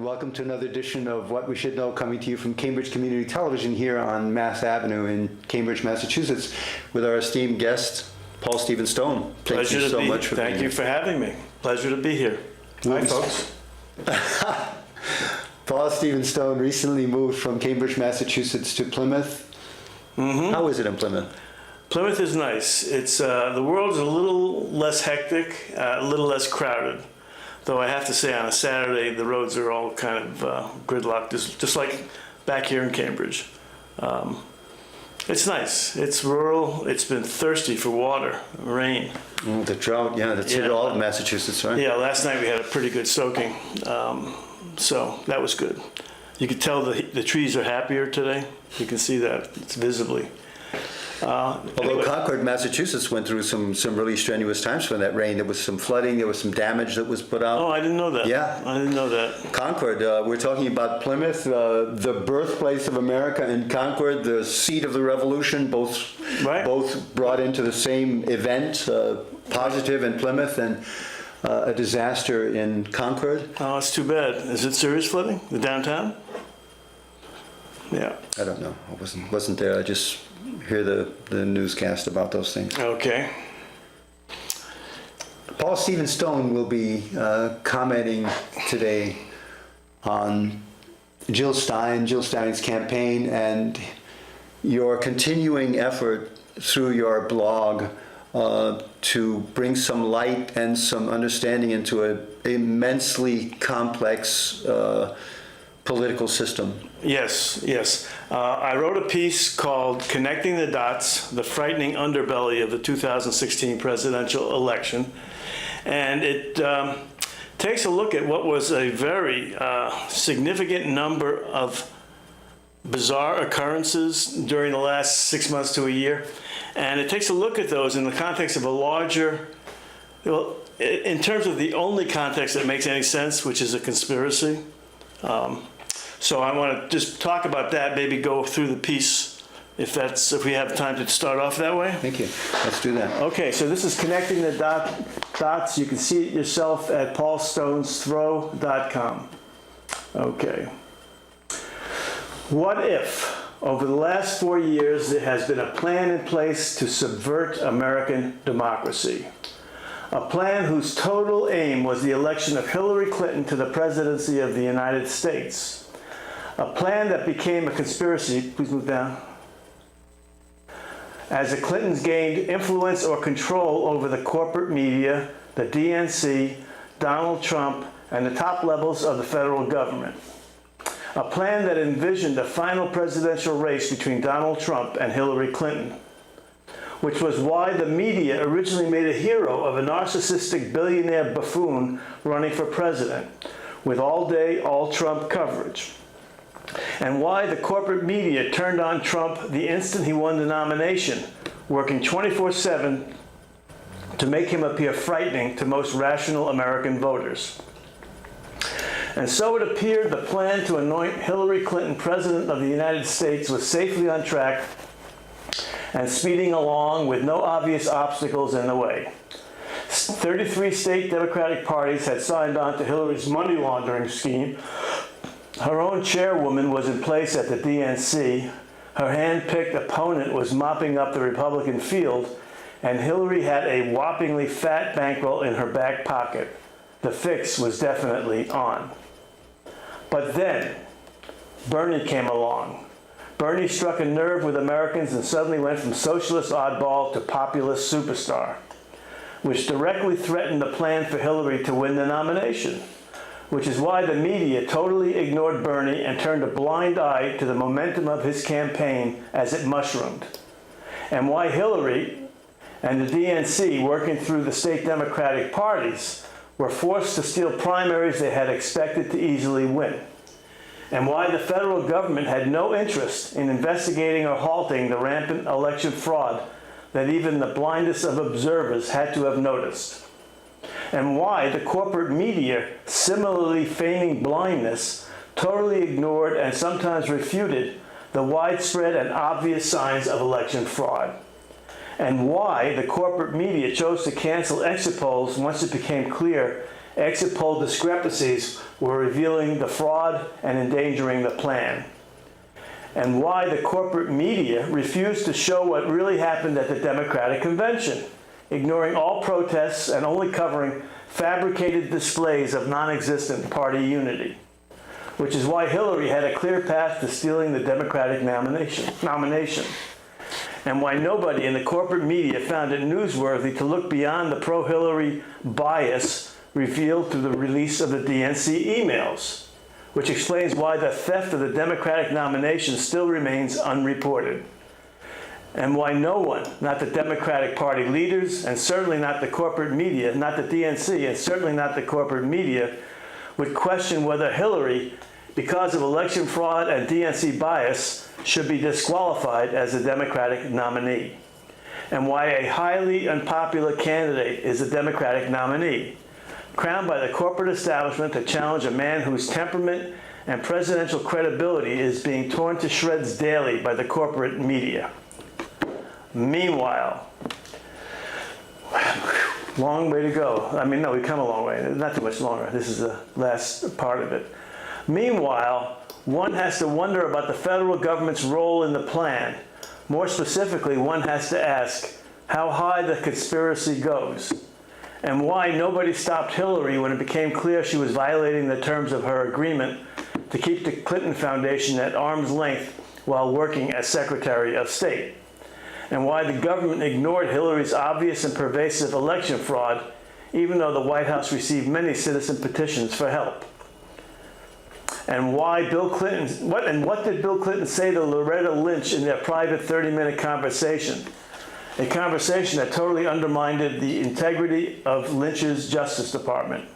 welcome to another edition of What We Should Know, coming to you from Cambridge Community Television here on Mass Avenue in Cambridge, Massachusetts, with our esteemed guest, Paul Stephen Stone. Thank you so much for being here. Thank you for having me. Pleasure to be here. Hi, folks. Paul Stephen Stone recently moved from Cambridge, Massachusetts to Plymouth. Mm-hmm. How is it in Plymouth? Plymouth is nice. It's the world is a little less hectic, a little less crowded. Though I have to say, on a Saturday, the roads are all kind of gridlocked, just like back here in Cambridge. It's nice. It's rural. It's been thirsty for water, rain. The drought, yeah, that's hit all of Massachusetts, right? Yeah, last night we had a pretty good soaking, so that was good. You could tell the trees are happier today. You can see that. It's visibly. Although anyway. Concord, Massachusetts went through some really strenuous times from that rain. There was some flooding, there was some damage that was put out. Oh, I didn't know that. Yeah. I didn't know that. Concord, we're talking about Plymouth, the birthplace of America, and Concord, the seat of the revolution, both brought into the same event, positive in Plymouth and a disaster in Concord. Oh, it's too bad. Is it serious flooding, the downtown? Yeah. I don't know. I wasn't there. I just hear the newscast about those things. Okay. Paul Stephen Stone will be commenting today on Jill Stein's campaign and your continuing effort through your blog to bring some light and some understanding into an immensely complex political system. Yes, yes. I wrote a piece called Connecting the Dots, the Frightening Underbelly of the 2016 Presidential Election. And it takes a look at what was a very significant number of bizarre occurrences during the last 6 months to a year. And it takes a look at those in the context of a larger, well, in terms of the only context that makes any sense, which is a conspiracy. So I want to just talk about that, maybe go through the piece, if we have time to start off that way. Thank you. Let's do that. Okay, so this is Connecting the Dots. You can see it yourself at paulstonesthrow.com. Okay. What if, over the last 4 years, there has been a plan in place to subvert American democracy? A plan whose total aim was the election of Hillary Clinton to the presidency of the United States. A plan that became a conspiracy, please move down, as the Clintons gained influence or control over the corporate media, the DNC, Donald Trump, and the top levels of the federal government. A plan that envisioned a final presidential race between Donald Trump and Hillary Clinton, which was why the media originally made a hero of a narcissistic billionaire buffoon running for president, with all-day, all-Trump coverage. And why the corporate media turned on Trump the instant he won the nomination, working 24/7 to make him appear frightening to most rational American voters. And so it appeared the plan to anoint Hillary Clinton president of the United States was safely on track and speeding along with no obvious obstacles in the way. 33 state Democratic parties had signed on to Hillary's money laundering scheme. Her own chairwoman was in place at the DNC. Her hand-picked opponent was mopping up the Republican field, and Hillary had a whoppingly fat bankroll in her back pocket. The fix was definitely on. But then, Bernie came along. Bernie struck a nerve with Americans and suddenly went from socialist oddball to populist superstar, which directly threatened the plan for Hillary to win the nomination, which is why the media totally ignored Bernie and turned a blind eye to the momentum of his campaign as it mushroomed, and why Hillary and the DNC, working through the state Democratic parties, were forced to steal primaries they had expected to easily win, and why the federal government had no interest in investigating or halting the rampant election fraud that even the blindest of observers had to have noticed, and why the corporate media, similarly feigning blindness, totally ignored and sometimes refuted the widespread and obvious signs of election fraud, and why the corporate media chose to cancel exit polls once it became clear exit poll discrepancies were revealing the fraud and endangering the plan, and why the corporate media refused to show what really happened at the Democratic convention, ignoring all protests and only covering fabricated displays of non-existent party unity, which is why Hillary had a clear path to stealing the Democratic nomination, and why nobody in the corporate media found it newsworthy to look beyond the pro-Hillary bias revealed through the release of the DNC emails, which explains why the theft of the Democratic nomination still remains unreported, and why no one, not the Democratic Party leaders, and certainly not the corporate media, not the DNC, and certainly not the corporate media, would question whether Hillary, because of election fraud and DNC bias, should be disqualified as a Democratic nominee, and why a highly unpopular candidate is a Democratic nominee, crowned by the corporate establishment to challenge a man whose temperament and presidential credibility is being torn to shreds daily by the corporate media. Meanwhile, long way to go. I mean, no, we've come a long way. Not too much longer. This is the last part of it. Meanwhile, one has to wonder about the federal government's role in the plan. More specifically, one has to ask how high the conspiracy goes, and why nobody stopped Hillary when it became clear she was violating the terms of her agreement to keep the Clinton Foundation at arm's length while working as Secretary of State, and why the government ignored Hillary's obvious and pervasive election fraud, even though the White House received many citizen petitions for help. And why Bill Clinton, what did Bill Clinton say to Loretta Lynch in their private 30-minute conversation? A conversation that totally undermined the integrity of Lynch's Justice Department.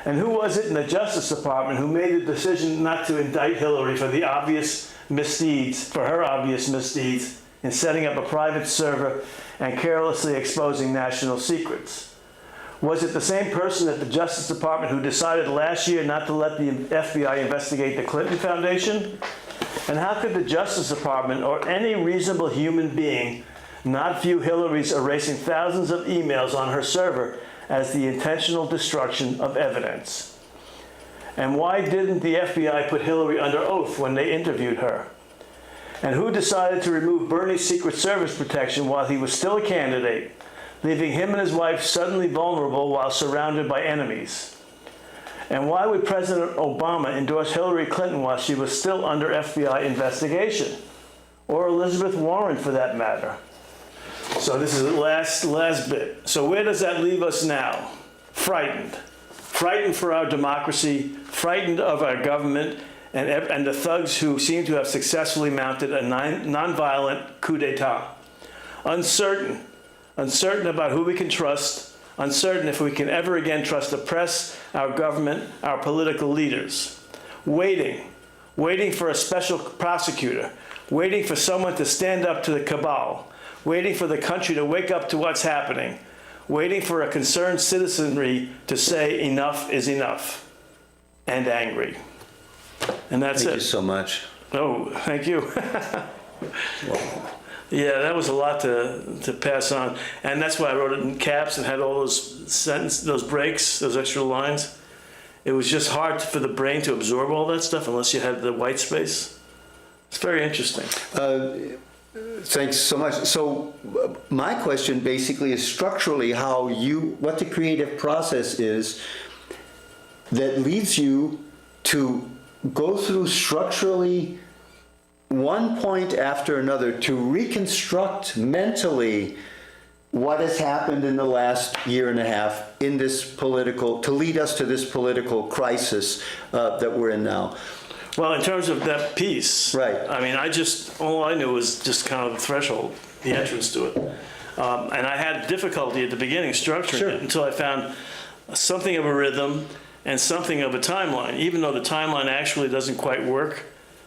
And who was it in the Justice Department who made the decision not to indict Hillary for the obvious misdeeds, for her obvious misdeeds in setting up a private server and carelessly exposing national secrets? Was it the same person at the Justice Department who decided last year not to let the FBI investigate the Clinton Foundation? And how could the Justice Department or any reasonable human being not view Hillary's erasing thousands of emails on her server as the intentional destruction of evidence? And why didn't the FBI put Hillary under oath when they interviewed her? And who decided to remove Bernie's Secret Service protection while he was still a candidate, leaving him and his wife suddenly vulnerable while surrounded by enemies? And why would President Obama endorse Hillary Clinton while she was still under FBI investigation? Or Elizabeth Warren, for that matter? So this is the last bit. So where does that leave us now? Frightened. Frightened for our democracy, frightened of our government, and the thugs who seem to have successfully mounted a nonviolent coup d'etat. Uncertain about who we can trust, uncertain if we can ever again trust the press, our government, our political leaders. Waiting for a special prosecutor, waiting for someone to stand up to the cabal, waiting for the country to wake up to what's happening, waiting for a concerned citizenry to say enough is enough, and angry. And that's it. Thank you so much. Oh, thank you. Yeah, that was a lot to pass on. And that's why I wrote it in caps and had all those breaks, those extra lines. It was just hard for the brain to absorb all that stuff unless you had the white space. It's very interesting. Thanks so much. So my question basically is structurally what the creative process is that leads you to go through structurally one point after another to reconstruct mentally what has happened in the last year and a half in this to lead us to this political crisis that we're in now. Well, in terms of that piece, right. I mean, all I knew was just kind of the threshold, the entrance to it. And I had difficulty at the beginning structuring it until I found something of a rhythm and something of a timeline, even though the timeline actually doesn't quite work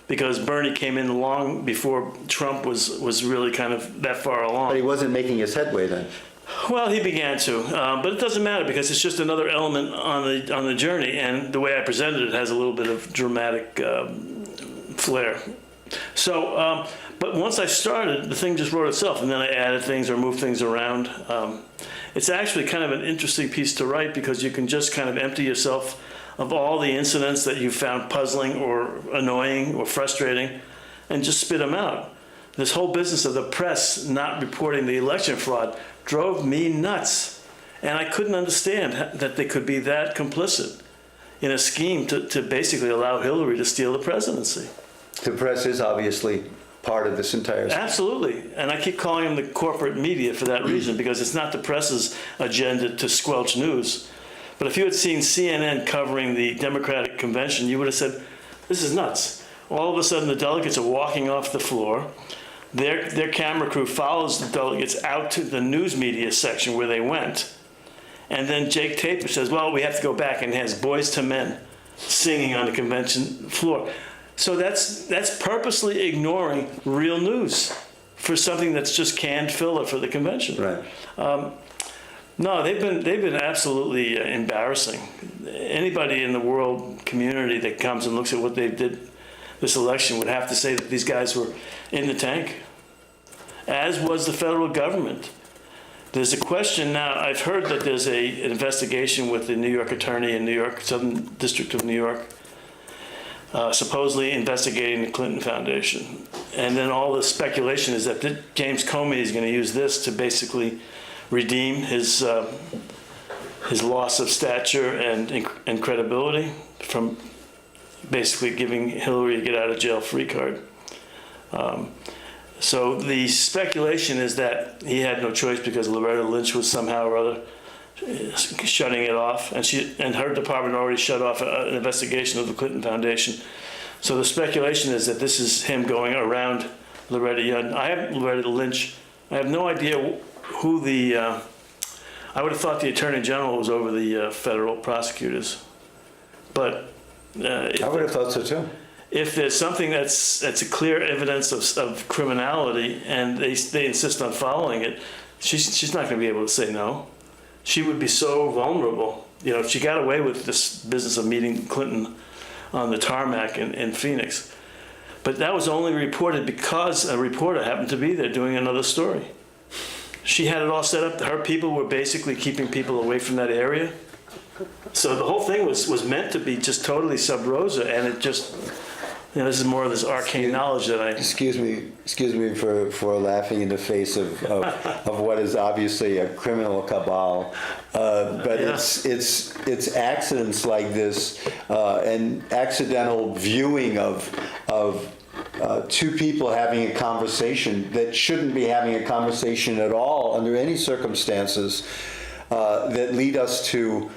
because Bernie came in long before Trump was really kind of that far along. But he wasn't making his headway then. Well, he began to, but it doesn't matter because it's just another element on the journey, and the way I presented it has a little bit of dramatic flair. So, but once I started, the thing just wrote itself, and then I added things or moved things around. it's actually kind of an interesting piece to write because you can just kind of empty yourself of all the incidents that you found puzzling or annoying or frustrating and just spit them out. This whole business of the press not reporting the election fraud drove me nuts. And I couldn't understand that they could be that complicit in a scheme to basically allow Hillary to steal the presidency. The press is obviously part of this entire... Absolutely. And I keep calling them the corporate media for that reason, because it's not the press's agenda to squelch news. But if you had seen CNN covering the Democratic convention, you would have said, this is nuts. All of a sudden, the delegates are walking off the floor. Their camera crew follows the delegates out to the news media section where they went. And then Jake Tapper says, well, we have to go back, and has Boys to Men singing on the convention floor. So that's purposely ignoring real news for something that's just canned filler for the convention. Right. No, they've been absolutely embarrassing. Anybody in the world community that comes and looks at what they did this election would have to say that these guys were in the tank, as was the federal government. There's a question now. I've heard that there's an investigation with the New York attorney in New York, Southern District of New York, supposedly investigating the Clinton Foundation. And then all the speculation is that James Comey is going to use this to basically redeem his loss of stature and credibility from basically giving Hillary a get-out-of-jail-free card. So the speculation is that he had no choice because Loretta Lynch was somehow or other shutting it off, and her department already shut off an investigation of the Clinton Foundation. So the speculation is that this is him going around Loretta Lynch. I have no idea who the. I would have thought the Attorney General was over the federal prosecutors, but I would have thought so too. If there's something that's a clear evidence of criminality and they insist on following it, she's not going to be able to say no. She would be so vulnerable. You know, if she got away with this business of meeting Clinton on the tarmac in Phoenix. But that was only reported because a reporter happened to be there doing another story. She had it all set up. Her people were basically keeping people away from that area. So the whole thing was meant to be just totally sub rosa, and it just, you know, this is more of this arcane knowledge that I... Excuse me for laughing in the face of what is obviously a criminal cabal, but Yeah. it's accidents like this and accidental viewing of two people having a conversation that shouldn't be having a conversation at all under any circumstances that lead us to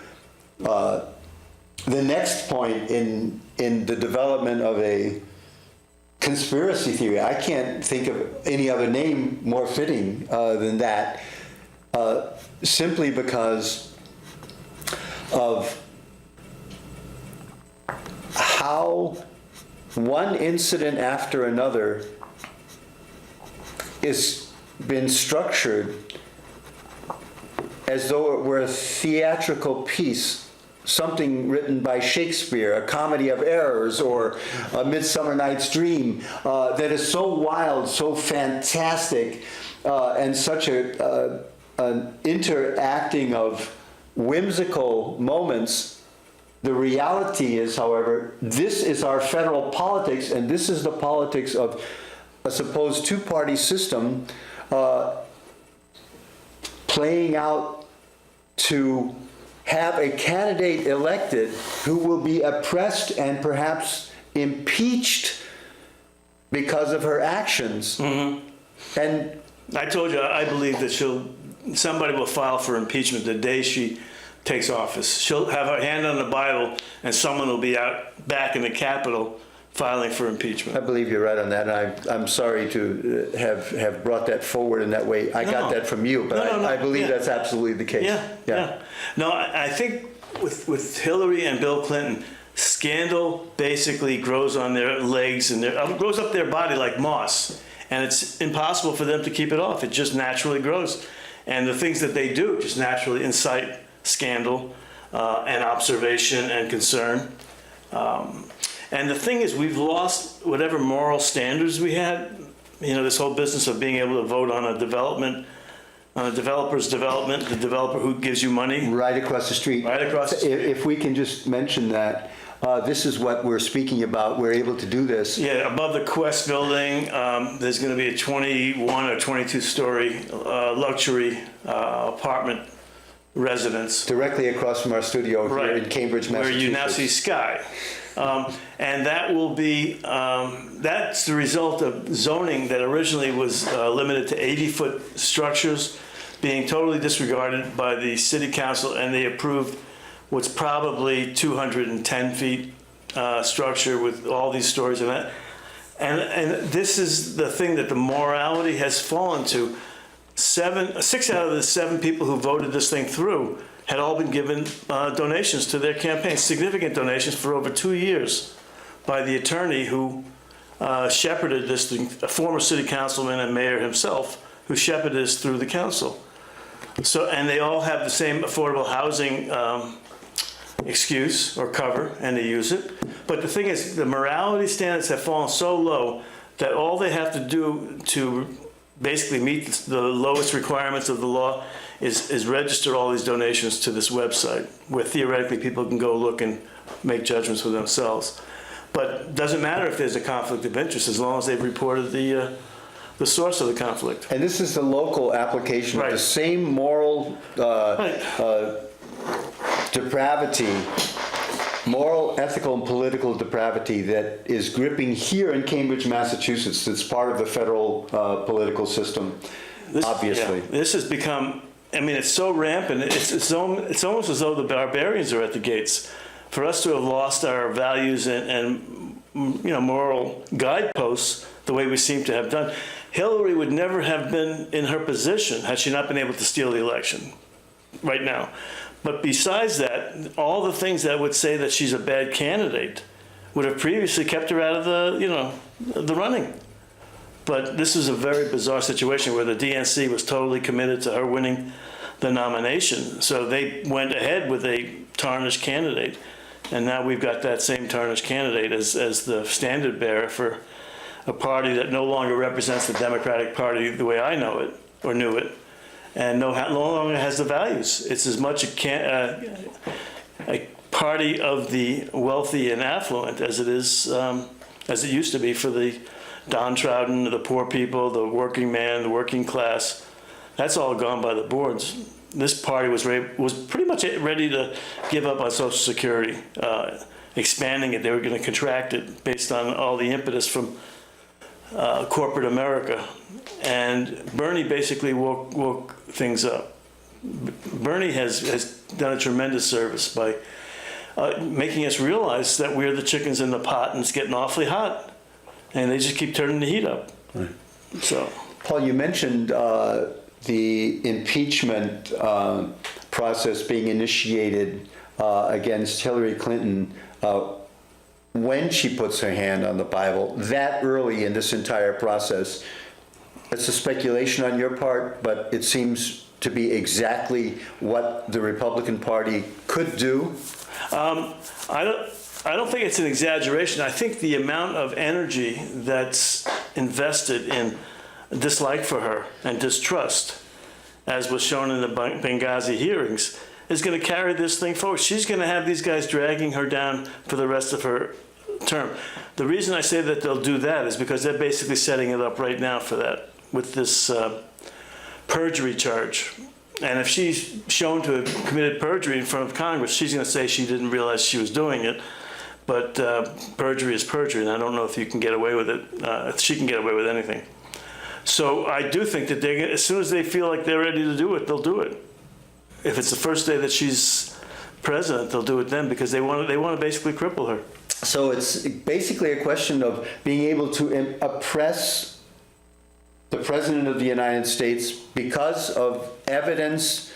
the next point in the development of a conspiracy theory. I can't think of any other name more fitting than that, simply because of how one incident after another is been structured as though it were a theatrical piece, something written by Shakespeare, a comedy of errors, or a Midsummer Night's Dream, that is so wild, so fantastic, and such an interacting of whimsical moments. The reality is, however, this is our federal politics, and this is the politics of a supposed two-party system playing out to have a candidate elected who will be oppressed and perhaps impeached because of her actions. Mm-hmm. And I told you, I believe that somebody will file for impeachment the day she takes office. She'll have her hand on the Bible, and someone will be out back in the Capitol filing for impeachment. I believe you're right on that, and I'm sorry to have brought that forward in that way. I got that from you, but I believe that's absolutely the case. Yeah. No, I think with Hillary and Bill Clinton, scandal basically grows on their legs and grows up their body like moss, and it's impossible for them to keep it off. It just naturally grows, and the things that they do just naturally incite scandal and observation and concern. And the thing is, we've lost whatever moral standards we had. You know, this whole business of being able to vote on a development developer's development, the developer who gives you money. Right across the street. Right across the street. If we can just mention that, this is what we're speaking about. We're able to do this. Yeah, above the Quest building, there's going to be a 21 or 22-story luxury apartment residence. Directly across from our studio here in Cambridge, Massachusetts. Where you now see sky. And that will be, that's the result of zoning that originally was limited to 80-foot structures being totally disregarded by the city council, and they approved what's probably 210 feet structure with all these stories in it. And this is the thing that the morality has fallen to. 6 out of the 7 people who voted this thing through had all been given donations to their campaign, significant donations for over 2 years by the attorney who shepherded this thing, a former city councilman and mayor himself, who shepherded this through the council. So, and they all have the same affordable housing excuse or cover, and they use it. But the thing is, the morality standards have fallen so low that all they have to do to basically meet the lowest requirements of the law is register all these donations to this website, where theoretically people can go look and make judgments for themselves. But it doesn't matter if there's a conflict of interest as long as they've reported the source of the conflict. And this is the local application of the same moral depravity, moral, ethical, and political depravity that is gripping here in Cambridge, Massachusetts. That's part of the federal political system, obviously. Yeah, this has become, I mean, it's so rampant. It's almost as though the barbarians are at the gates. For us to have lost our values and moral guideposts the way we seem to have done, Hillary would never have been in her position had she not been able to steal the election right now. But besides that, all the things that would say that she's a bad candidate would have previously kept her out of the running. But this is a very bizarre situation where the DNC was totally committed to her winning the nomination. So they went ahead with a tarnished candidate. And now we've got that same tarnished candidate as the standard bearer for a party that no longer represents the Democratic Party the way I know it or knew it, and no longer has the values. It's as much a party of the wealthy and affluent as it is, as it used to be for the downtrodden, the poor people, the working man, the working class. That's all gone by the boards. This party was pretty much ready to give up on Social Security, expanding it. They were going to contract it based on all the impetus from corporate America. And Bernie basically woke things up. Bernie has done a tremendous service by making us realize that we're the chickens in the pot and it's getting awfully hot. And they just keep turning the heat up. Right. So, Paul, you mentioned the impeachment process being initiated against Hillary Clinton when she puts her hand on the Bible that early in this entire process. It's a speculation on your part, but it seems to be exactly what the Republican Party could do. I don't think it's an exaggeration. I think the amount of energy that's invested in dislike for her and distrust, as was shown in the Benghazi hearings, is going to carry this thing forward. She's going to have these guys dragging her down for the rest of her term. The reason I say that they'll do that is because they're basically setting it up right now for that with this perjury charge. And if she's shown to have committed perjury in front of Congress, she's going to say she didn't realize she was doing it. But perjury is perjury, and I don't know if you can get away with it. If she can get away with anything. So I do think that as soon as they feel like they're ready to do it, they'll do it. If it's the first day that she's president, they'll do it then because they want to basically cripple her. So it's basically a question of being able to oppress the President of the United States because of evidence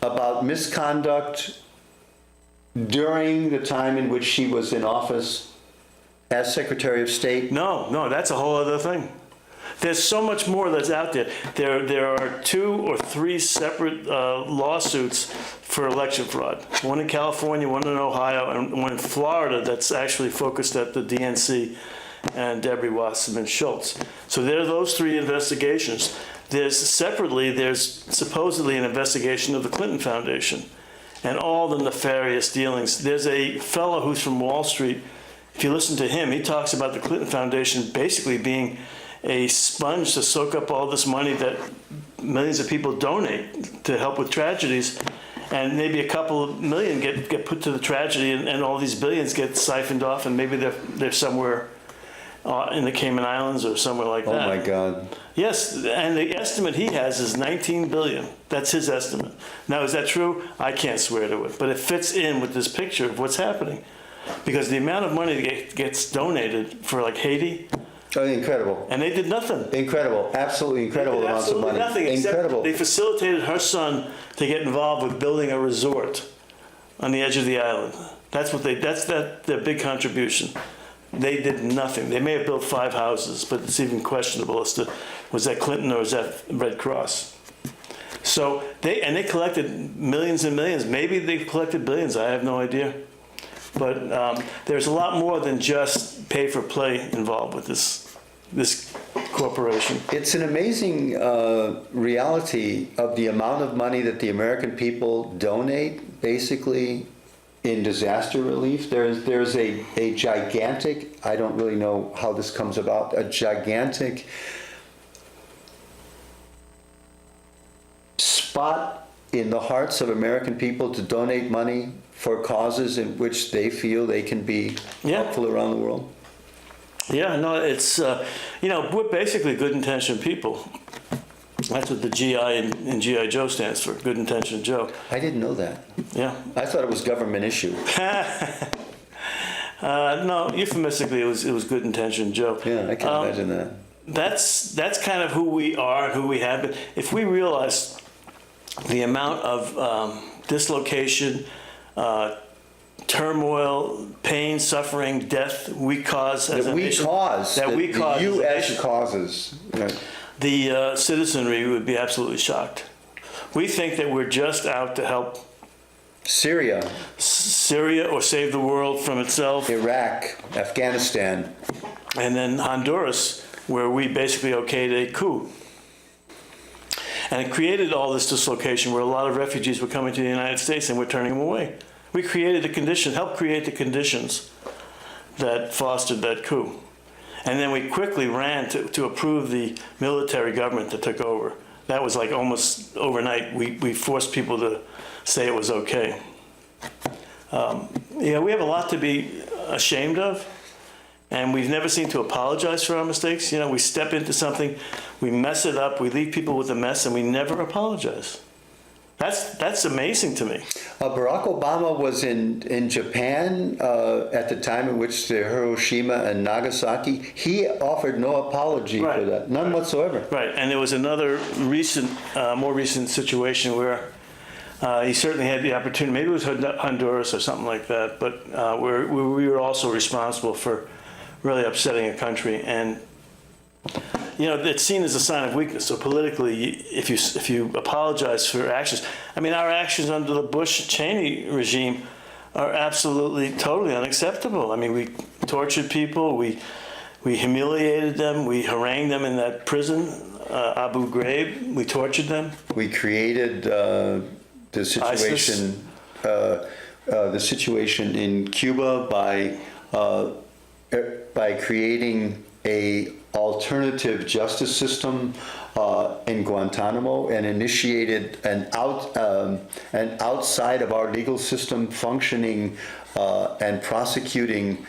about misconduct during the time in which she was in office as Secretary of State? No, that's a whole other thing. There's so much more that's out there. There are 2 or 3 separate lawsuits for election fraud. One in California, one in Ohio, and one in Florida that's actually focused at the DNC and Debbie Wasserman Schultz. So there are those 3 investigations. there's supposedly an investigation of the Clinton Foundation and all the nefarious dealings. There's a fellow who's from Wall Street. If you listen to him, he talks about the Clinton Foundation basically being a sponge to soak up all this money that millions of people donate to help with tragedies, and maybe a couple of million get put to the tragedy, and all these billions get siphoned off, and maybe they're somewhere in the Cayman Islands or somewhere like that. Oh my God. Yes, and the estimate he has is 19 billion. That's his estimate. Now, is that true? I can't swear to it, but it fits in with this picture of what's happening. Because the amount of money that gets donated for like Haiti, Oh, incredible. and they did nothing. Incredible. Absolutely incredible They did amounts of absolutely money. nothing, except Incredible. they facilitated her son to get involved with building a resort on the edge of the island. That's their big contribution. They did nothing. They may have built 5 houses, but it's even questionable as to was that Clinton or was that Red Cross. So they collected millions and millions. Maybe they collected billions. I have no idea. But there's a lot more than just pay for play involved with this corporation. It's an amazing reality of the amount of money that the American people donate, basically, in disaster relief. There's a gigantic, I don't really know how this comes about, a gigantic spot in the hearts of American people to donate money for causes in which they feel they can be helpful around the world. Yeah, no, it's, we're basically good-intentioned people. That's what the GI in G.I. Joe stands for, Good Intentioned Joe. I didn't know that. Yeah. I thought it was government issue. No, euphemistically, it was Good Intentioned Joe. Yeah, I can imagine that. That's kind of who we are and who we have been. If we realize the amount of dislocation, turmoil, pain, suffering, death we cause as a nation. The U.S. causes. Right. The citizenry would be absolutely shocked. We think that we're just out to help Syria or save the world from itself. Iraq, Afghanistan. And then Honduras, where we basically okayed a coup. And it created all this dislocation where a lot of refugees were coming to the United States and we're turning them away. We created the conditions, helped create the conditions that fostered that coup. And then we quickly ran to approve the military government that took over. That was like almost overnight. We forced people to say it was okay. We have a lot to be ashamed of, and we've never seemed to apologize for our mistakes. We step into something, we mess it up, we leave people with a mess, and we never apologize. That's amazing to me. Barack Obama was in Japan at the time in which the Hiroshima and Nagasaki. He offered no apology for that, none whatsoever. Right, and there was another more recent situation where he certainly had the opportunity. Maybe it was Honduras or something like that, but where we were also responsible for really upsetting a country, and it's seen as a sign of weakness. So politically, if you apologize for actions, our actions under the Bush-Cheney regime are absolutely, totally unacceptable. We tortured people, we humiliated them, we harangued them in that prison, Abu Ghraib. We tortured them. We created the situation in Cuba by creating a alternative justice system in Guantanamo, and initiated an outside of our legal system functioning and prosecuting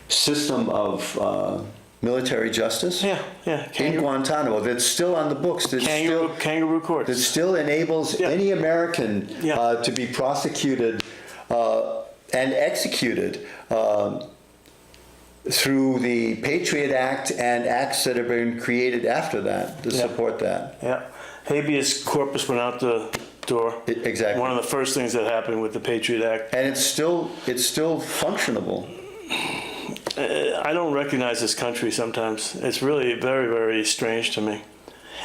system of military justice. In Guantanamo, that's still on the books. Kangaroo courts. That still enables any American to be prosecuted and executed through the Patriot Act and acts that have been created after that to support that. Yeah, habeas corpus went out the door. Exactly. One of the first things that happened with the Patriot Act. And it's still functionable. I don't recognize this country sometimes. It's really very, very strange to me.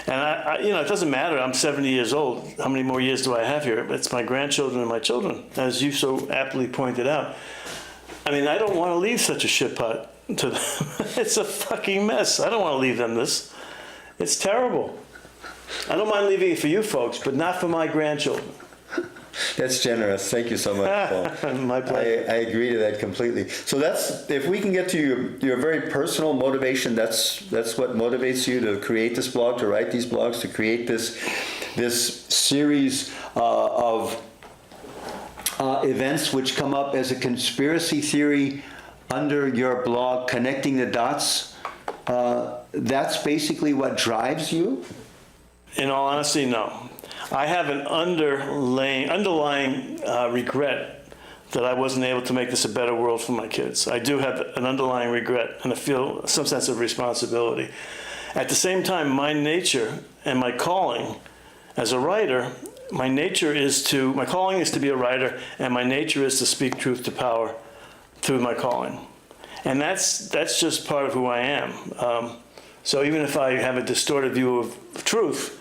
And it doesn't matter. I'm 70 years old. How many more years do I have here? It's my grandchildren and my children, as you so aptly pointed out. I don't want to leave such a shit pot to them. It's a fucking mess. I don't want to leave them this. It's terrible. I don't mind leaving it for you folks, but not for my grandchildren. That's generous. Thank you so much, Paul. My pleasure. I agree to that completely. So that's, if we can get to your very personal motivation, that's what motivates you to create this blog, to write these blogs, to create this series of events which come up as a conspiracy theory under your blog, Connecting the Dots. That's basically what drives you? In all honesty, no. I have an underlying regret that I wasn't able to make this a better world for my kids. I do have an underlying regret, and I feel some sense of responsibility. At the same time, my nature and my calling as a writer, my calling is to be a writer, and my nature is to speak truth to power through my calling. And that's just part of who I am. So even if I have a distorted view of truth,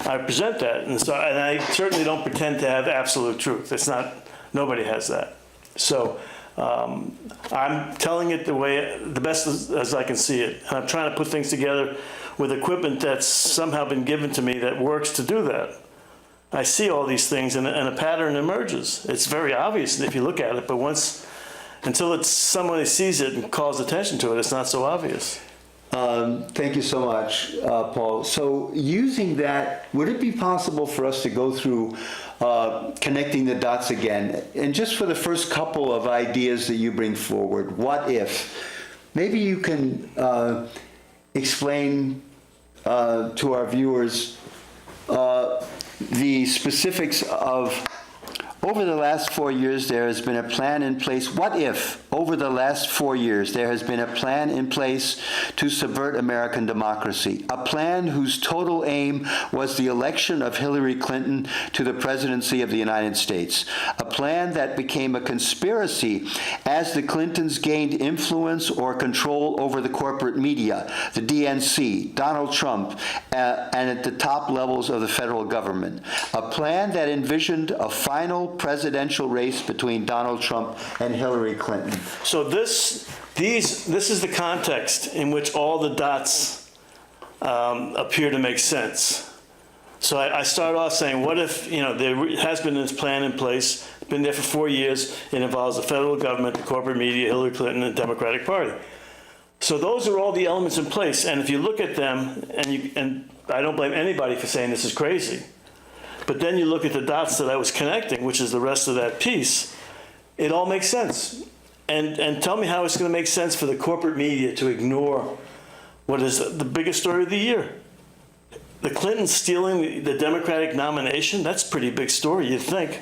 I present that, and I certainly don't pretend to have absolute truth. It's not, nobody has that. So I'm telling it the best as I can see it. And I'm trying to put things together with equipment that's somehow been given to me that works to do that. I see all these things and a pattern emerges. It's very obvious if you look at it, but until somebody sees it and calls attention to it, it's not so obvious. Thank you so much, Paul. So using that, would it be possible for us to go through connecting the dots again? And just for the first couple of ideas that you bring forward, what if? Maybe you can explain to our viewers the specifics of, over the last 4 years, there has been a plan in place. What if, over the last 4 years, there has been a plan in place to subvert American democracy? A plan whose total aim was the election of Hillary Clinton to the presidency of the United States. A plan that became a conspiracy as the Clintons gained influence or control over the corporate media, the DNC, Donald Trump, and at the top levels of the federal government. A plan that envisioned a final presidential race between Donald Trump and Hillary Clinton. So this is the context in which all the dots appear to make sense. So I start off saying, what if, there has been this plan in place, been there for 4 years, it involves the federal government, the corporate media, Hillary Clinton, and the Democratic Party. So those are all the elements in place, and if you look at them, and I don't blame anybody for saying this is crazy, but then you look at the dots that I was connecting, which is the rest of that piece, it all makes sense. And tell me how it's going to make sense for the corporate media to ignore what is the biggest story of the year. The Clintons stealing the Democratic nomination, that's a pretty big story, you'd think.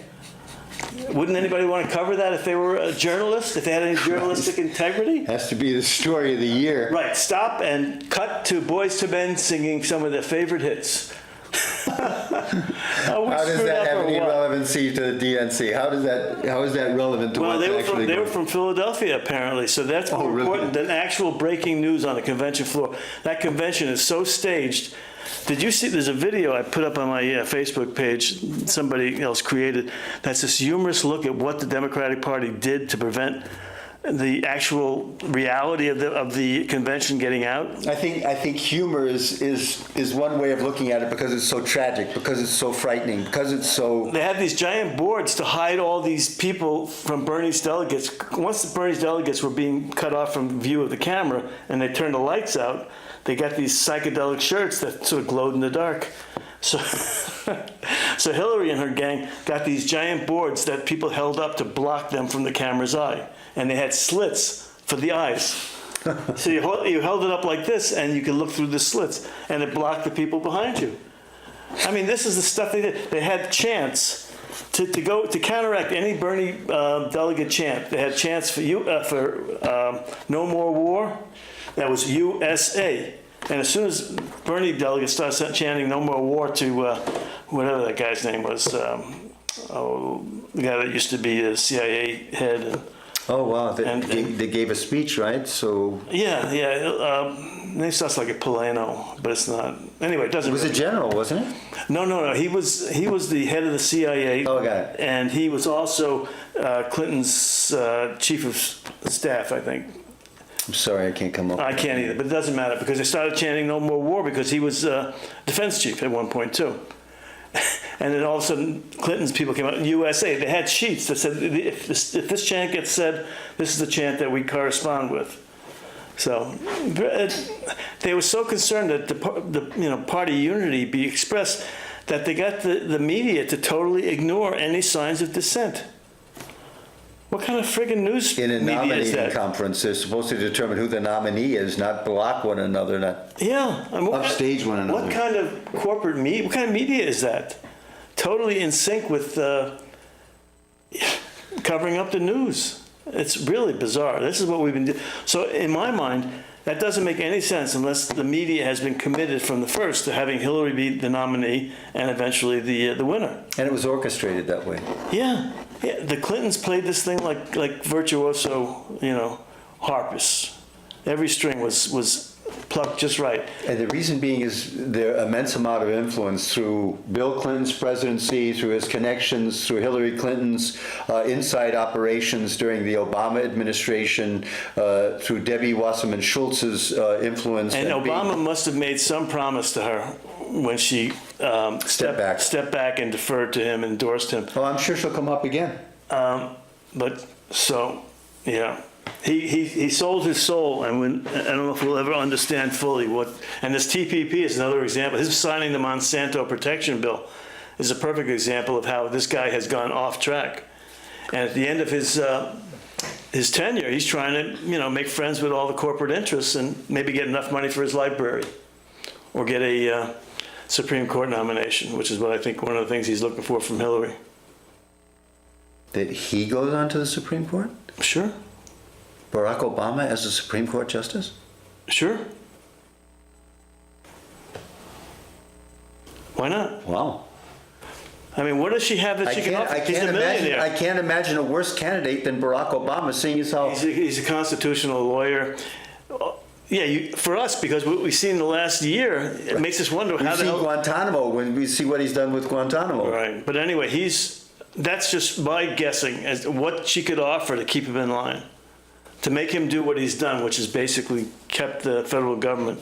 Wouldn't anybody want to cover that if they were a journalist, if they had any journalistic integrity? Has to be the story of the year. Right, stop and cut to Boyz II Men singing some of their favorite hits. How does that have any relevancy to the DNC? How is that relevant to what's actually going on? They were from Philadelphia, apparently, so that's more important than actual breaking news on the convention floor. That convention is so staged. Did you see, there's a video I put up on my Facebook page, somebody else created, that's this humorous look at what the Democratic Party did to prevent the actual reality of the convention getting out? I think humor is one way of looking at it, because it's so tragic, because it's so frightening, because it's so... They had these giant boards to hide all these people from Bernie's delegates. Once the Bernie's delegates were being cut off from view of the camera and they turned the lights out, they got these psychedelic shirts that sort of glowed in the dark. So, so Hillary and her gang got these giant boards that people held up to block them from the camera's eye. And they had slits for the eyes. So you held it up like this, and you could look through the slits, and it blocked the people behind you. I mean, this is the stuff they did. They had chants to counteract any Bernie delegate chant. They had chants for no more war. That was USA. And as soon as Bernie delegates started chanting no more war to whatever that guy's name was, the guy that used to be a CIA head. Oh, wow. They gave a speech, right? So Yeah. Name sounds like a Polano, but it's not. Anyway, it doesn't. It was a general, wasn't it? No. He was the head of the CIA. Oh, got it. And he was also Clinton's chief of staff, I think. I'm sorry, I can't come up. I can't either, but it doesn't matter because they started chanting no more war because he was defense chief at one point too. And then all of a sudden, Clinton's people came out, USA, they had sheets that said, if this chant gets said, this is the chant that we correspond with. So they were so concerned that the party unity be expressed that they got the media to totally ignore any signs of dissent. What kind of friggin' news In a media is nominating that? conference, they're supposed to determine who the nominee is, not block one another, not Yeah. I mean, upstage one another. What kind of corporate media, what kind of media is that? Totally in sync with covering up the news. It's really bizarre. This is what we've been doing. So in my mind, that doesn't make any sense unless the media has been committed from the first to having Hillary be the nominee and eventually the winner. And it was orchestrated that way. Yeah. The Clintons played this thing like virtuoso, harpists. Every string was plucked just right. And the reason being is their immense amount of influence through Bill Clinton's presidency, through his connections, through Hillary Clinton's inside operations during the Obama administration, through Debbie Wasserman Schultz's influence. And Obama must have made some promise to her when she stepped back and deferred to him, endorsed him. Oh, I'm sure she'll come up again. But so, yeah. He sold his soul, and I don't know if we'll ever understand fully what. And this TPP is another example. His signing the Monsanto Protection Bill is a perfect example of how this guy has gone off track. And at the end of his tenure, he's trying to make friends with all the corporate interests and maybe get enough money for his library, or get a Supreme Court nomination, which is what I think one of the things he's looking for from Hillary. That he goes on to the Supreme Court? Sure. Barack Obama as a Supreme Court justice? Sure. Why not? Wow. I mean, what does she have that she can offer? He's a millionaire. I can't imagine a worse candidate than Barack Obama, seeing as how... He's a constitutional lawyer. Yeah, for us, because what we've seen in the last year, it makes us wonder how the hell... We've seen Guantanamo, when we see what he's done with Guantanamo. Right. But anyway, that's just my guessing as to what she could offer to keep him in line, to make him do what he's done, which is basically kept the federal government,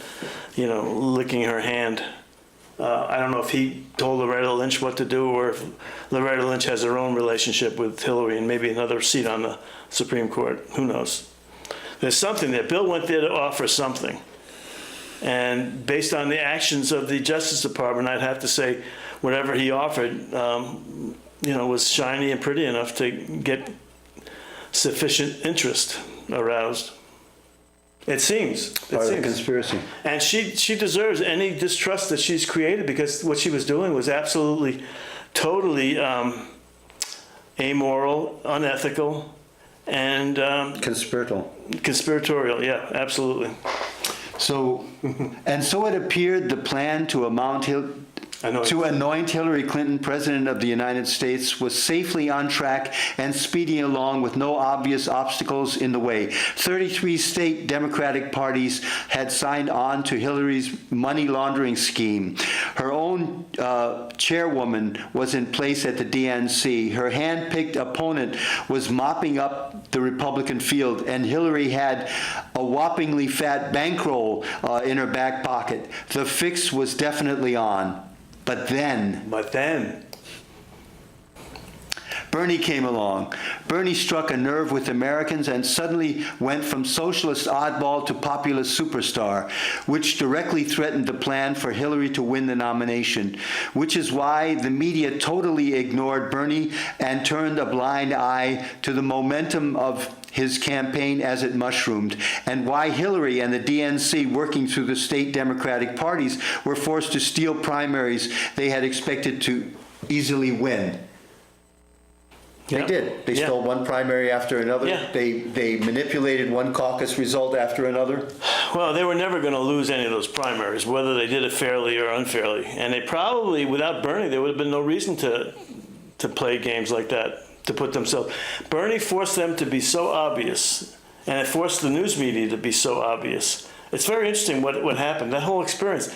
licking her hand. I don't know if he told Loretta Lynch what to do, or if Loretta Lynch has her own relationship with Hillary and maybe another seat on the Supreme Court. Who knows? There's something there. Bill went there to offer something. And based on the actions of the Justice Department, I'd have to say whatever he offered, was shiny and pretty enough to get sufficient interest aroused. It seems. Part of the conspiracy. And she deserves any distrust that she's created, because what she was doing was absolutely, totally amoral, unethical, and conspiratorial. Yeah, absolutely. So it appeared the plan to anoint Hillary Clinton president of the United States was safely on track and speeding along with no obvious obstacles in the way. 33 state Democratic parties had signed on to Hillary's money laundering scheme. Her own chairwoman was in place at the DNC. Her hand-picked opponent was mopping up the Republican field, and Hillary had a whoppingly fat bankroll in her back pocket. The fix was definitely on. But then Bernie came along. Bernie struck a nerve with Americans and suddenly went from socialist oddball to populist superstar, which directly threatened the plan for Hillary to win the nomination, which is why the media totally ignored Bernie and turned a blind eye to the momentum of his campaign as it mushroomed, and why Hillary and the DNC, working through the state Democratic parties, were forced to steal primaries they had expected to easily win. They did. They stole one primary after another. Yeah. They manipulated one caucus result after another. Well, they were never going to lose any of those primaries, whether they did it fairly or unfairly. And they probably, without Bernie, there would have been no reason to play games like that, to put themselves. Bernie forced them to be so obvious, and it forced the news media to be so obvious. It's very interesting what happened. That whole experience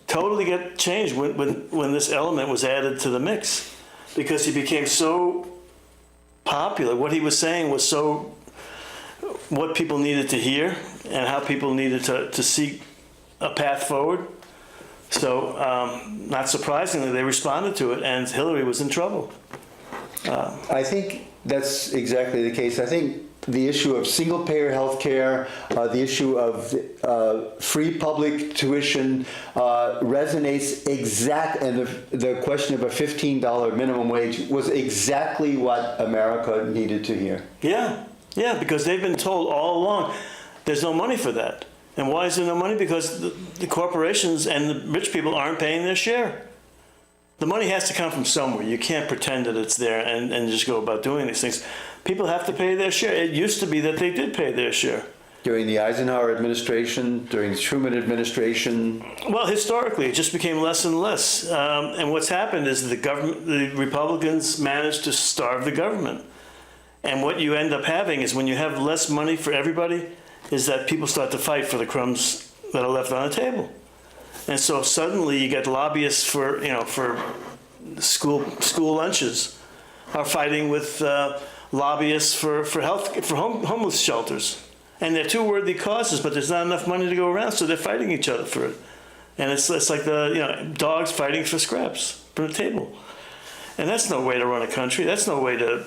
totally got changed when this element was added to the mix, because he became so popular. What he was saying was so what people needed to hear and how people needed to seek a path forward. So, not surprisingly, they responded to it, and Hillary was in trouble. I think that's exactly the case. I think the issue of single-payer health care, the issue of free public tuition resonates and the question of a $15 minimum wage was exactly what America needed to hear. Yeah, because they've been told all along there's no money for that. And why is there no money? Because the corporations and the rich people aren't paying their share. The money has to come from somewhere. You can't pretend that it's there and just go about doing these things. People have to pay their share. It used to be that they did pay their share. During the Eisenhower administration, during the Truman administration? Well, historically, it just became less and less. And what's happened is the Republicans managed to starve the government. And what you end up having is when you have less money for everybody, is that people start to fight for the crumbs that are left on the table. And so suddenly you get lobbyists for school lunches are fighting with lobbyists for homeless shelters. And they're two worthy causes, but there's not enough money to go around, so they're fighting each other for it. And it's like dogs fighting for scraps from the table. And that's no way to run a country. That's no way to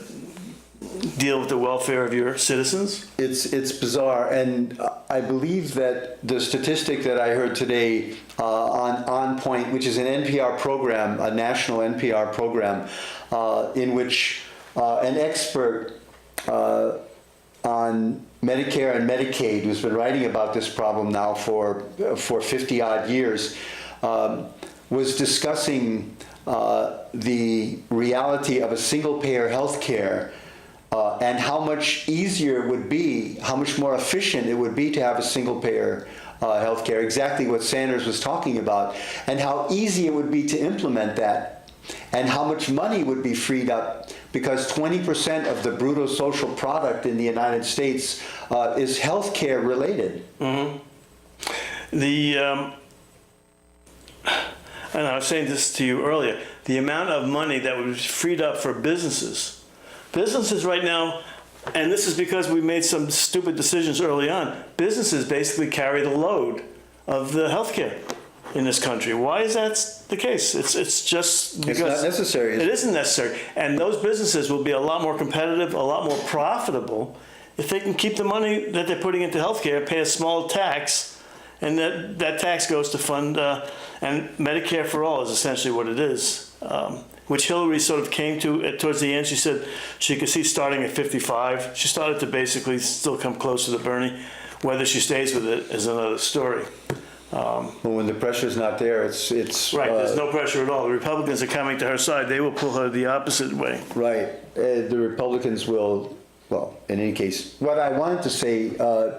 deal with the welfare of your citizens. It's bizarre, and I believe that the statistic that I heard today on Point, which is an NPR program, a national NPR program, in which an expert on Medicare and Medicaid, who's been writing about this problem now for 50 odd years, was discussing the reality of a single payer health care. And how much easier it would be, how much more efficient it would be to have a single-payer healthcare, exactly what Sanders was talking about, and how easy it would be to implement that, and how much money would be freed up, because 20% of the brutal social product in the United States is healthcare related. Mm-hmm. And I was saying this to you earlier, the amount of money that was freed up for businesses right now, and this is because we made some stupid decisions early on, businesses basically carry the load of the healthcare in this country. Why is that the case? It's just because it's not necessary. It isn't necessary. And those businesses will be a lot more competitive, a lot more profitable if they can keep the money that they're putting into healthcare, pay a small tax, and that tax goes to fund, and Medicare for all is essentially what it is. Which Hillary sort of came to towards the end. She said she could see starting at 55. She started to basically still come closer to Bernie. Whether she stays with it is another story. Well, when the pressure's not there, it's right. There's no pressure at all. The Republicans are coming to her side. They will pull her the opposite way. Right. The Republicans will. Well, in any case, what I wanted to say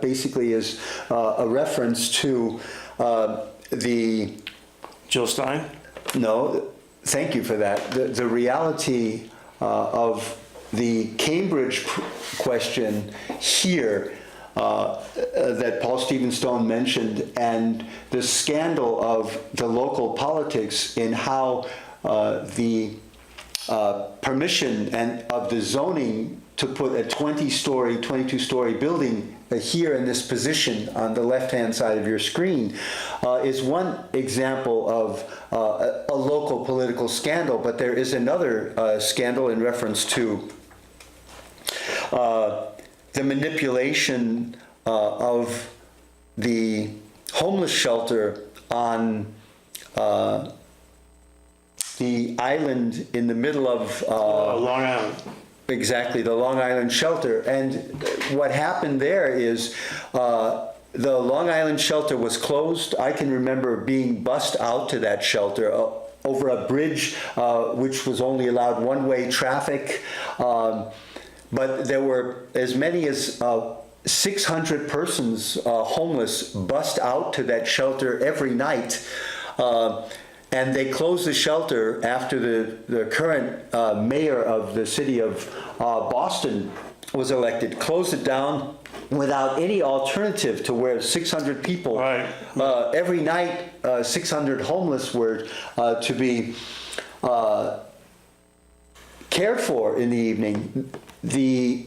basically is a reference to the Jill Stein. No. Thank you for that. The reality of the Cambridge question here that Paul Stephenstone mentioned, and the scandal of the local politics in how the permission and of the zoning to put a 22-story building here in this position on the left-hand side of your screen is one example of a local political scandal, but there is another scandal in reference to the manipulation of the homeless shelter on the island in the middle of Long Island. Exactly, the Long Island shelter. And what happened there is the Long Island shelter was closed. I can remember being bussed out to that shelter over a bridge which was only allowed one-way traffic. But there were as many as 600 persons homeless bussed out to that shelter every night. And they closed the shelter after the current mayor of the city of Boston was elected, closed it down without any alternative to where 600 people, right. Every night 600 homeless were to be cared for in the evening. The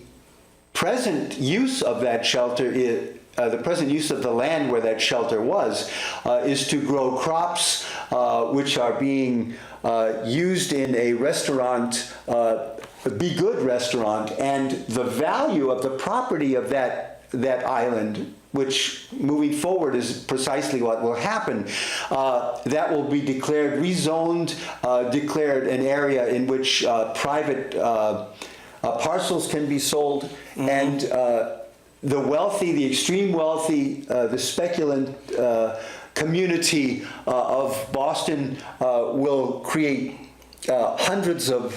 present use of that shelter is, the present use of the land where that shelter was, is to grow crops which are being used in a restaurant, Be Good restaurant, and the value of the property of that island, which moving forward is precisely what will happen, that will be declared rezoned, declared an area in which private parcels can be sold, and the wealthy, the extreme wealthy, the speculant community of Boston will create hundreds of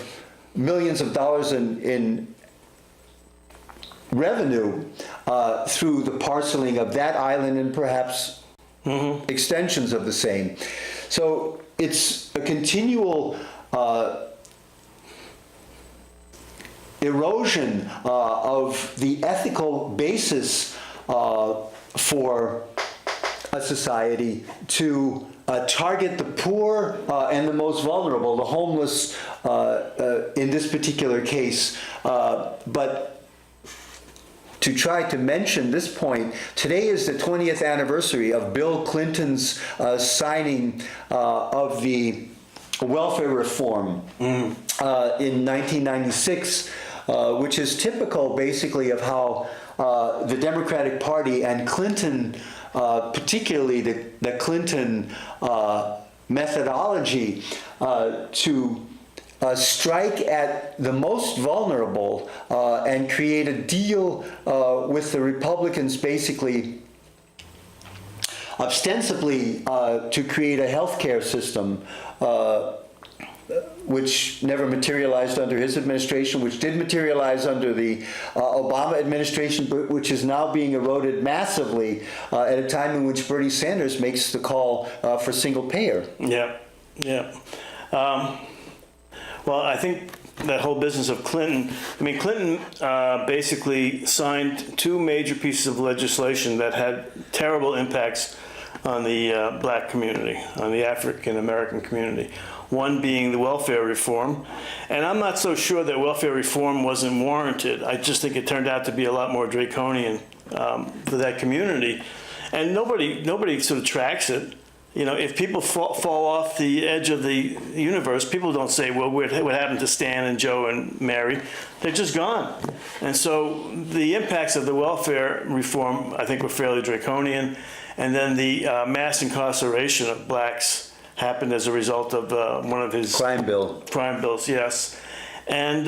millions of dollars in revenue through the parceling of that island and perhaps extensions of the same. So it's a continual erosion of the ethical basis for a society to target the poor and the most vulnerable, the homeless in this particular case. But to try to mention this point, today is the 20th anniversary of Bill Clinton's signing of the welfare reform in 1996, which is typical basically of how the Democratic Party and Clinton, particularly the Clinton methodology to strike at the most vulnerable and create a deal with the Republicans, basically ostensibly to create a healthcare system which never materialized under his administration, which did materialize under the Obama administration, but which is now being eroded massively at a time in which Bernie Sanders makes the call for single payer. Yeah, yeah. Well, I think that whole business of Clinton, I mean, Clinton basically signed two major pieces of legislation that had terrible impacts on the black community, on the African American community. One being the welfare reform. And I'm not so sure that welfare reform wasn't warranted. I just think it turned out to be a lot more draconian for that community. And nobody sort of tracks it. You know, if people fall off the edge of the universe, people don't say, well, what happened to Stan and Joe and Mary? They're just gone. And so the impacts of the welfare reform, I think, were fairly draconian. And then the mass incarceration of blacks happened as a result of one of his crime bills, yes. And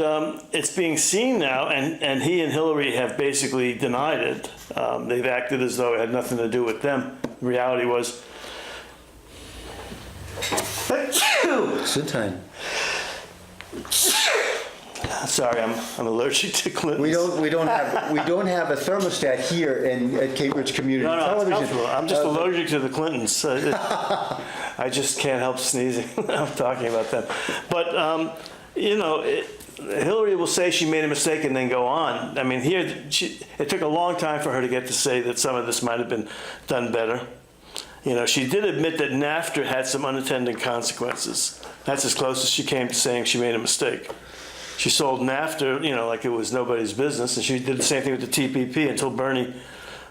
it's being seen now, and he and Hillary have basically denied it. They've acted as though it had nothing to do with them. The reality was, Time. sorry, I'm allergic to Clinton. We don't have a thermostat here at Cambridge Community No, Television. it's comfortable. I'm just allergic to the Clintons. I just can't help sneezing when I'm talking about them. But you know, Hillary will say she made a mistake and then go on. I mean, here it took a long time for her to get to say that some of this might have been done better. You know, she did admit that NAFTA had some unintended consequences. That's as close as she came to saying she made a mistake. She sold NAFTA, you know, like it was nobody's business, and she did the same thing with the TPP until Bernie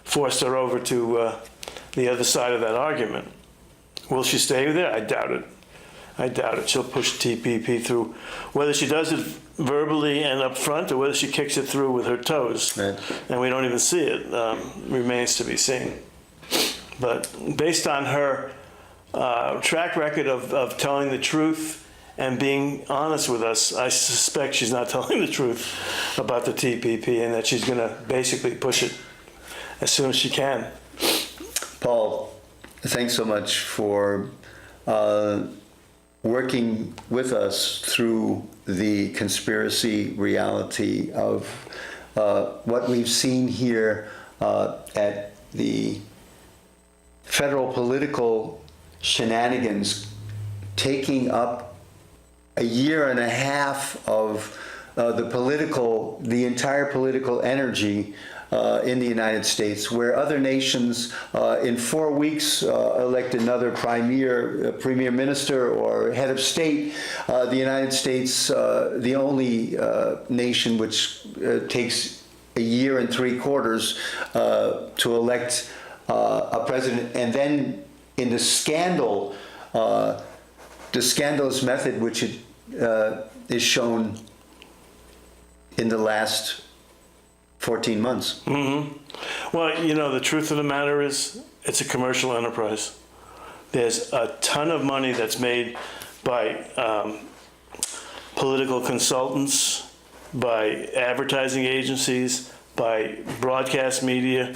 forced her over to the other side of that argument. Will she stay there? I doubt it. I doubt it. She'll push TPP through. Whether she does it verbally and up front or whether she kicks it through with her toes, right, and we don't even see it, remains to be seen. But based on her track record of telling the truth and being honest with us, I suspect she's not telling the truth about the TPP and that she's going to basically push it as soon as she can. Paul, thanks so much for working with us through the conspiracy reality of what we've seen here at the federal political shenanigans, taking up a year and a half of the entire political energy in the United States, where other nations in 4 weeks elect another premier minister or head of state. The United States, the only nation which takes a year and 3/4 to elect a president, and then in the scandalous method which is shown in the last 14 months. Well, you know, the truth of the matter is it's a commercial enterprise. There's a ton of money that's made by political consultants, by advertising agencies, by broadcast media.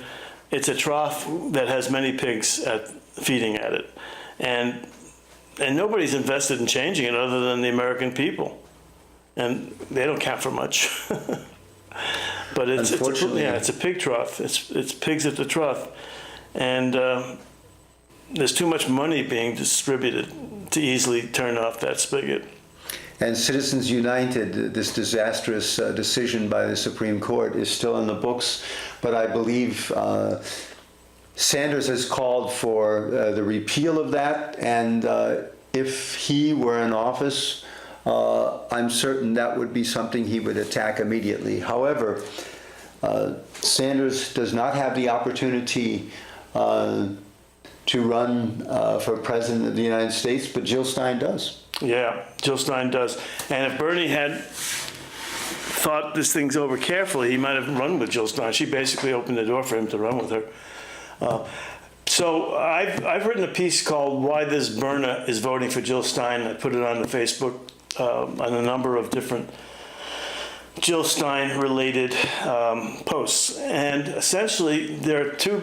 It's a trough that has many pigs feeding at it. And nobody's invested in changing it other than the American people. And they don't count for much. But it's a pig trough. It's pigs at the trough. And there's too much money being distributed to easily turn off that spigot. And Citizens United, this disastrous decision by the Supreme Court, is still in the books, but I believe Sanders has called for the repeal of that, and if he were in office, I'm certain that would be something he would attack immediately. However, Sanders does not have the opportunity to run for President of the United States, but Jill Stein does. Yeah, Jill Stein does. And if Bernie had thought this thing's over carefully, he might have run with Jill Stein. She basically opened the door for him to run with her. So I've written a piece called "Why This Burner is Voting for Jill Stein." I put it on the Facebook on a number of different Jill Stein related posts, and essentially there are two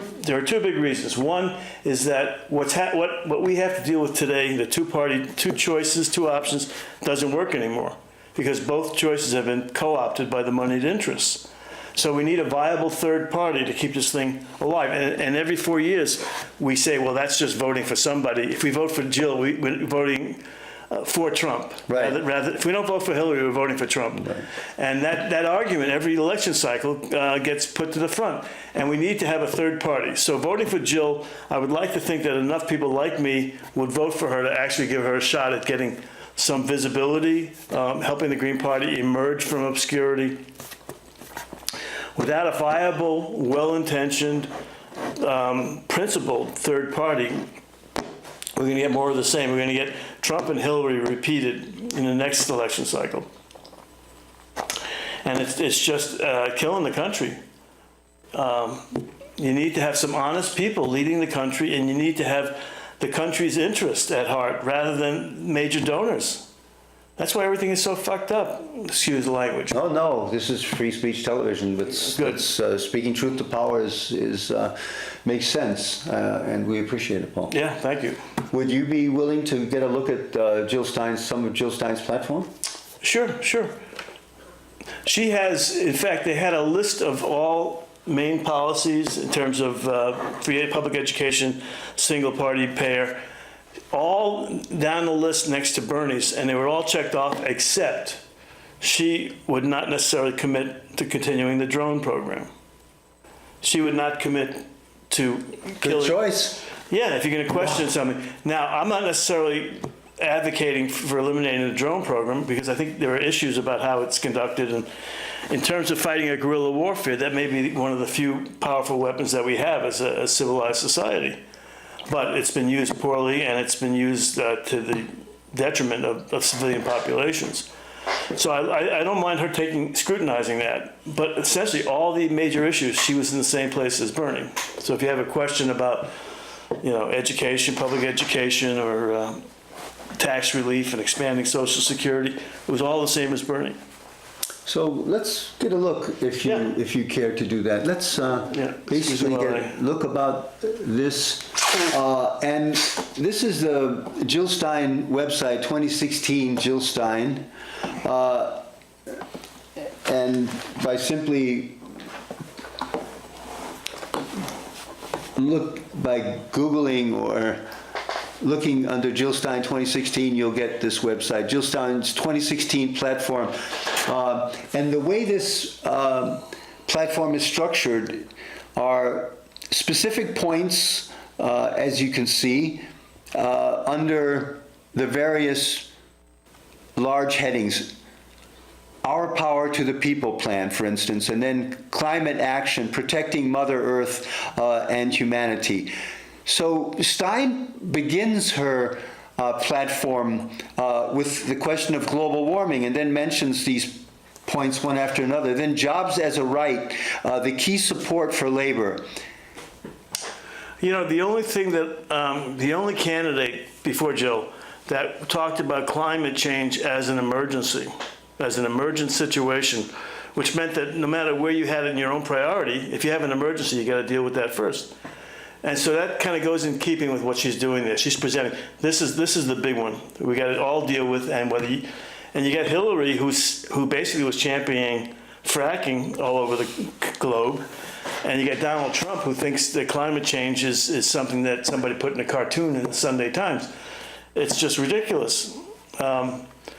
big reasons. One is that what we have to deal with today, the two options, doesn't work anymore because both choices have been co-opted by the moneyed interests. So we need a viable third party to keep this thing alive. And every 4 years we say, well, that's just voting for somebody. If we vote for Jill, we're voting for Trump. Right. Rather, if we don't vote for Hillary, we're voting for Trump. Right. And that argument, every election cycle, gets put to the front. And we need to have a third party. So voting for Jill, I would like to think that enough people like me would vote for her to actually give her a shot at getting some visibility, helping the Green Party emerge from obscurity. Without a viable, well-intentioned, principled third party, we're going to get more of the same. We're going to get Trump and Hillary repeated in the next election cycle. And it's just killing the country. You need to have some honest people leading the country, and you need to have the country's interest at heart rather than major donors. That's why everything is so fucked up. Excuse the language. Oh no, this is free speech television. But speaking truth to power makes sense, and we appreciate it, Paul. Yeah, thank you. Would you be willing to get a look at some of Jill Stein's platform? Sure. She has, in fact, they had a list of all main policies in terms of free public education, single party payer, all down the list next to Bernie's, and they were all checked off, except she would not necessarily commit to continuing the drone program. She would not commit to killing. Good choice. Yeah, if you're going to question something. Now, I'm not necessarily advocating for eliminating the drone program because I think there are issues about how it's conducted, and in terms of fighting a guerrilla warfare, that may be one of the few powerful weapons that we have as a civilized society. But it's been used poorly, and it's been used to the detriment of civilian populations. So I don't mind her scrutinizing that. But essentially, all the major issues, she was in the same place as Bernie. So if you have a question about, education, public education, or tax relief and expanding Social Security, it was all the same as Bernie. So let's get a look, if you care to do that. Let's basically get a look about this. And this is the Jill Stein website, 2016 Jill Stein. And by simply by Googling or looking under Jill Stein 2016, you'll get this website, Jill Stein's 2016 platform. And the way this platform is structured are specific points, as you can see, under the various large headings. Our Power to the People plan, for instance, and then climate action, protecting Mother Earth and humanity. So Stein begins her platform with the question of global warming and then mentions these points one after another. Then jobs as a right, the key support for labor. You know, the only thing that, the only candidate before Jill that talked about climate change as an emergency, as an emergent situation, which meant that no matter where you had it in your own priority, if you have an emergency, you got to deal with that first. And so that kind of goes in keeping with what she's doing there. She's presenting, this is the big one. We got to all deal with, and and you got Hillary, who basically was championing fracking all over the globe. And you got Donald Trump, who thinks that climate change is something that somebody put in a cartoon in the Sunday Times. It's just ridiculous.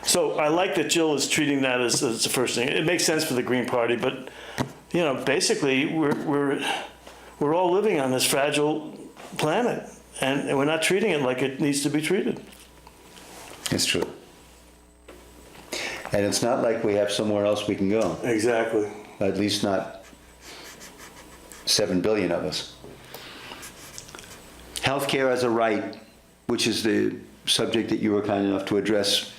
So I like that Jill is treating that as the first thing. It makes sense for the Green Party, but you know, basically we're all living on this fragile planet, and we're not treating it like it needs to be treated. It's true. And it's not like we have somewhere else we can go. Exactly. At least not 7 billion of us. Healthcare as a right, which is the subject that you were kind enough to address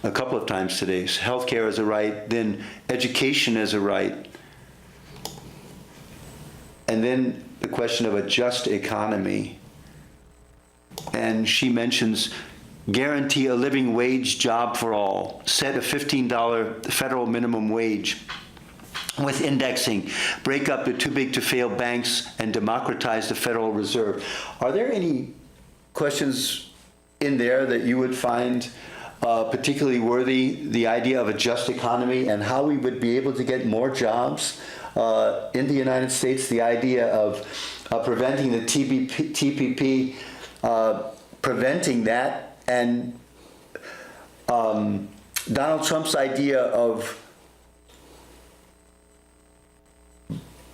a couple of times today. So healthcare as a right, then education as a right, and then the question of a just economy. And she mentions guarantee a living wage job for all, set a $15 federal minimum wage with indexing, break up the too big to fail banks, and democratize the Federal Reserve. Are there any questions in there that you would find particularly worthy, the idea of a just economy and how we would be able to get more jobs in the United States, the idea of preventing the TPP, preventing that, and Donald Trump's idea of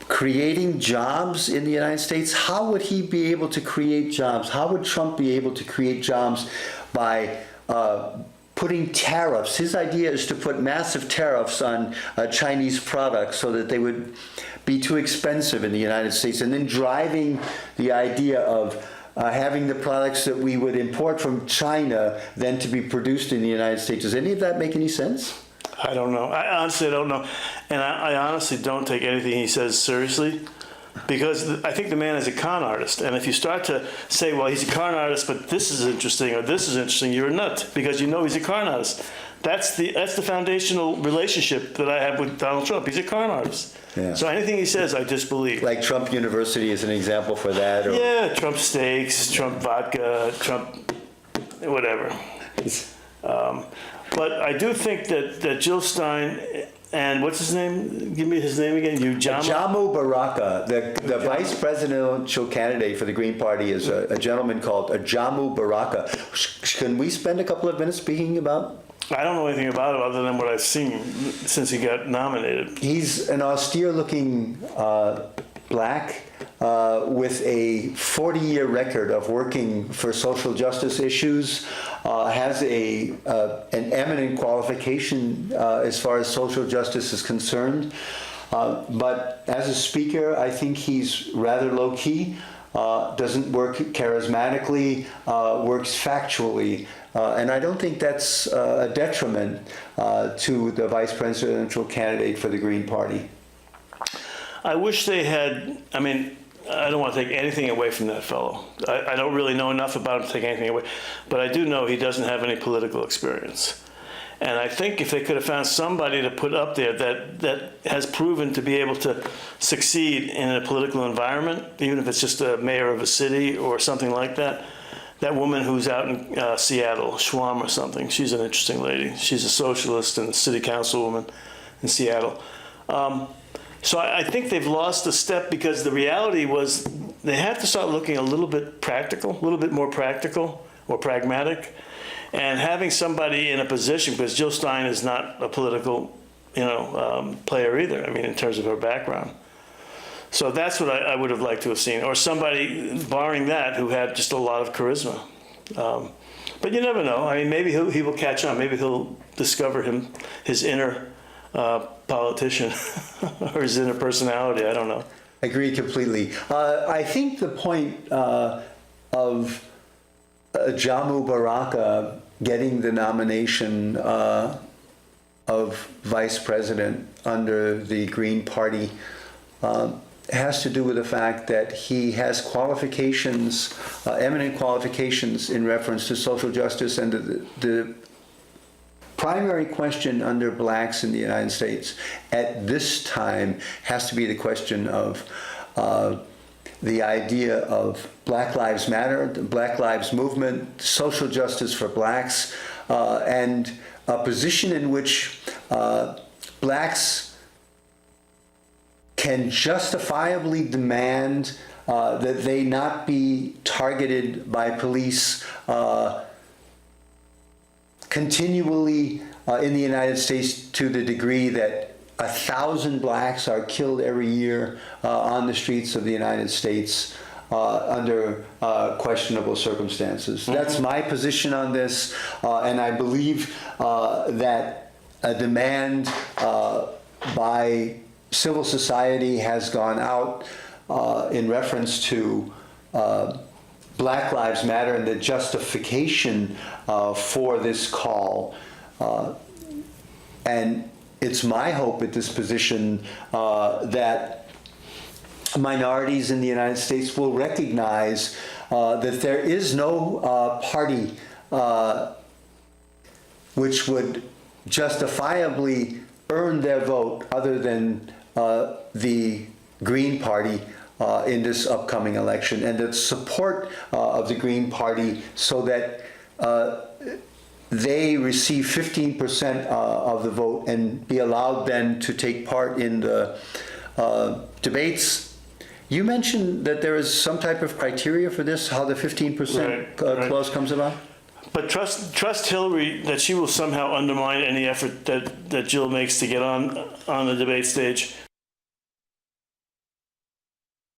creating jobs in the United States? How would he be able to create jobs? How would Trump be able to create jobs by putting tariffs? His idea is to put massive tariffs on Chinese products so that they would be too expensive in the United States, and then driving the idea of having the products that we would import from China then to be produced in the United States. Does any of that make any sense? I don't know. I honestly don't know. And I honestly don't take anything he says seriously, because I think the man is a con artist. And if you start to say, well, he's a con artist, but this is interesting or this is interesting, you're a nut, because you know he's a con artist. That's the foundational relationship that I have with Donald Trump. He's a con artist. Yeah. So anything he says, I disbelieve. Like Trump University is an example for that? Or? Yeah, Trump steaks, Trump vodka, Trump whatever. But I do think that Jill Stein and what's his name? Give me his name again. Jamu Baraka, the vice presidential candidate for the Green Party, is a gentleman called Jamu Baraka. Can we spend a couple of minutes speaking about? I don't know anything about it other than what I've seen since he got nominated. He's an austere-looking black with a 40-year record of working for social justice issues, has an eminent qualification as far as social justice is concerned. But as a speaker, I think he's rather low-key, doesn't work charismatically, works factually. And I don't think that's a detriment to the vice presidential candidate for the Green Party. I wish they had, I mean, I don't want to take anything away from that fellow. I don't really know enough about him to take anything away. But I do know he doesn't have any political experience. And I think if they could have found somebody to put up there that has proven to be able to succeed in a political environment, even if it's just a mayor of a city or something like that, that woman who's out in Seattle, Schwam or something, she's an interesting lady. She's a socialist and city councilwoman in Seattle. So I think they've lost a step, because the reality was they have to start looking a little bit practical, a little bit more practical or pragmatic, and having somebody in a position, because Jill Stein is not a political, player either. I mean, in terms of her background. So that's what I would have liked to have seen, or somebody, barring that, who had just a lot of charisma. But you never know. I mean, maybe he will catch on. Maybe he'll discover his inner politician, or is it a personality? I don't know. I agree completely. I think the point of Jamu Baraka getting the nomination of vice president under the Green Party has to do with the fact that he has qualifications, eminent qualifications in reference to social justice, and the primary question under blacks in the United States at this time has to be the question of the idea of Black Lives Matter, the Black Lives Movement, social justice for blacks, and a position in which blacks can justifiably demand that they not be targeted by police continually in the United States, to the degree that 1,000 blacks are killed every year on the streets of the United States under questionable circumstances. That's my position on this, and I believe that a demand by civil society has gone out in reference to Black Lives Matter and the justification for this call. And it's my hope at this position that minorities in the United States will recognize that there is no party which would justifiably earn their vote other than the Green Party in this upcoming election, and the support of the Green Party so that they receive 15% of the vote and be allowed then to take part in the debates. You mentioned that there is some type of criteria for this, how the 15% clause comes about? But trust Hillary that she will somehow undermine any effort that Jill makes to get on the debate stage.